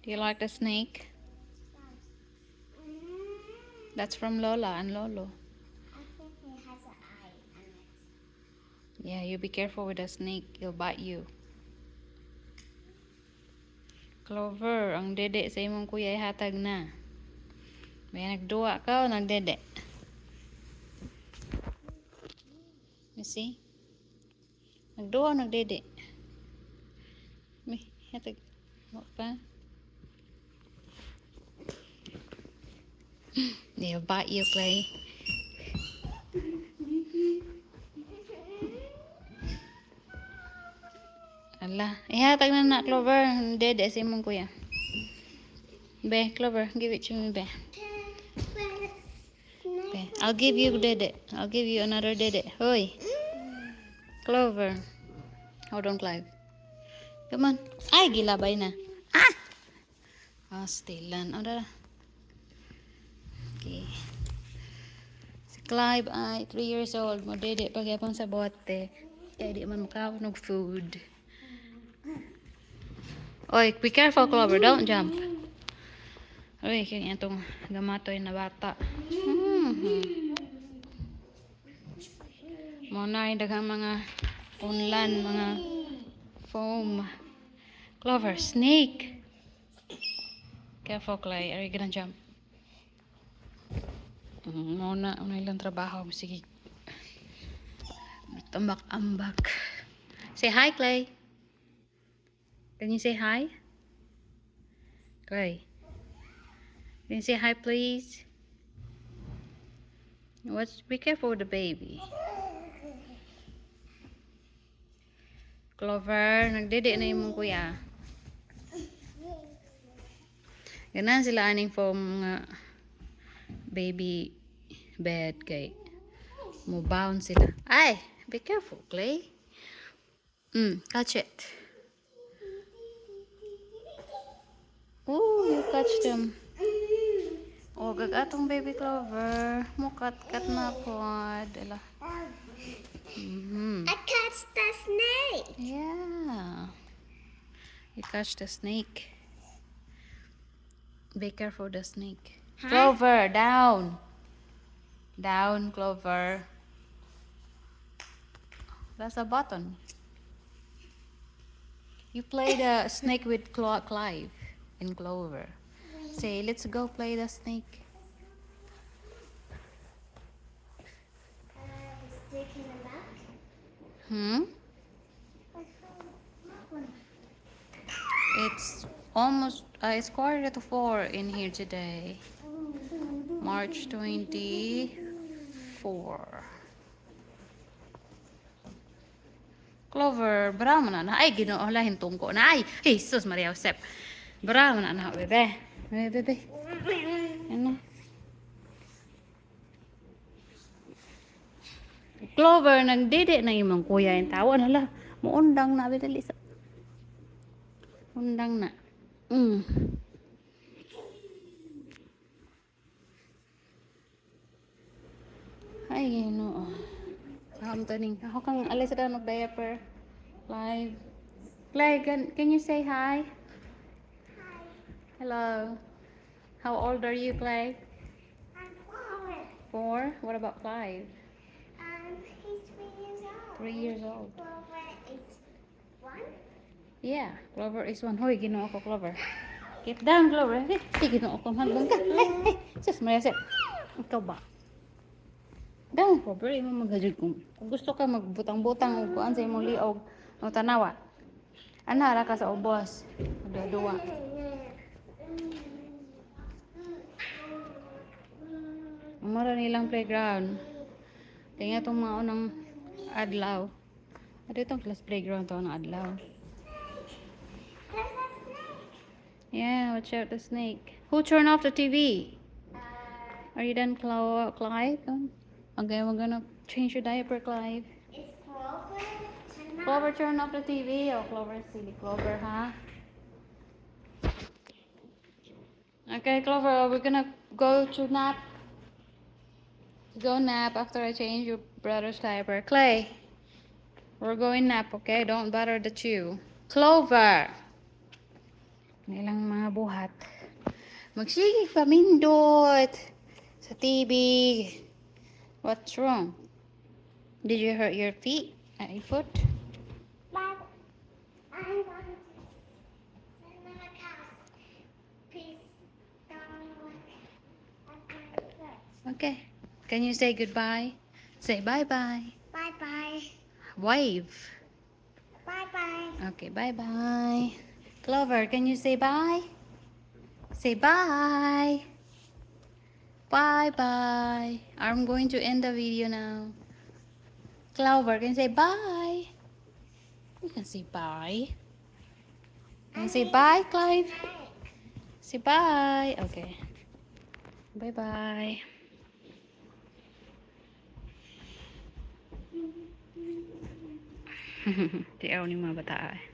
You like the snake? That's from Lola and Lolo. I think he has an eye on it. Yeah, you be careful with the snake. He'll bite you. Clover, ang dede sa imong kuya ihatag na. May nagduwa ka o nagdede? You see? Nagduwa o nagdede? May hatag. Wa pa? They'll bite you, Clay. Ala, ihatag na Clover. Ang dede sa imong kuya. Be, Clover, give it to me, be. Be, I'll give you dede. I'll give you another dede. Hoy, Clover. Hold on, Clive. Come on. Ay, gilabay na. Ah! Oh, stilan. O, dara. Okay. Si Clive ay 3 years old. Mo dede pagyapon sa bote. Kaya di man makawanog food. Oy, be careful, Clover. Don't jump. Uy, kaya itong gamatoy na bata. Muna yung daghang mga unlan, mga foam. Clover, snake. Careful, Clay. Are you gonna jump? Muna, ilang trabaho. Sige. Tambak-ambak. Say hi, Clay. Can you say hi? Clay. Can you say hi, please? Be careful with the baby. Clover, nagdede na yung mong kuya. Ganan sila aning foam nga baby bed kay mubaon sila. Ay, be careful, Clay. Catch it. Oh, you catch them. Oh, gagatong baby Clover. Mukat-kat na po. Dala. I catch the snake. Yeah. You catch the snake. Be careful the snake. Huh? Clover, down. Down, Clover. That's a button. You play the snake with Clive and Clover. Say, let's go play the snake. The stick in the back. It's almost, it's 3:45 in here today. March 24. Clover, bra man na. Ay, ginoo lahin tungko na. Ay, Jesus Maria Josep. Bra man na, bebe. Bebe. Ano? Clover, nagdede na imong kuya yung tawa. Hala, muundang na. Bidali sa... Undang na. Ay, ginoo. Saan taning. Ako kang alis na mag-diaper. Live. Clay, can you say hi? Hello. How old are you, Clay? I'm 4. 4? What about Clive? He's 3 years old. 3 years old. Clover is 1. Yeah, Clover is 1. Hoy, ginoo ko, Clover. Get down, Clover. Hey, ginoo ko. Hanggang ka. Hey, sus, Maria, ikaw ba? Down, Clover. Imo maghajud kung gusto ka magbutang-butang o kuan sa imong liog o tanawa. Ana ra ka sa ubos. Duwa. Mara nilang playground. Kaya itong mga unang adlaw. Ano itong class playground to ng adlaw? There's a snake. Yeah, watch out the snake. Who turned off the TV? Are you done, Clive? Okay, we're gonna change your diaper, Clive. Is Clover? Clover, turn off the TV. Oh, Clover, silly Clover, huh? Okay, Clover, we're gonna go to nap. Go nap after I change your brother's diaper. Clay, we're going nap, okay? Don't bother the chew. Clover, Ilang mga buhat. Magsigig pamindot sa TV. What's wrong? Did you hurt your feet? Foot? But I'm going to send them a cast. Please don't look at my foot. Okay. Can you say goodbye? Say bye-bye. Bye-bye. Wave. Bye-bye. Okay, bye-bye. Clover, can you say bye? Say bye. Bye-bye. I'm going to end the video now. Clover, can you say bye? You can say bye. Can you say bye, Clive? Say bye. Okay. Bye-bye. Tiyaw ni mga bata eh.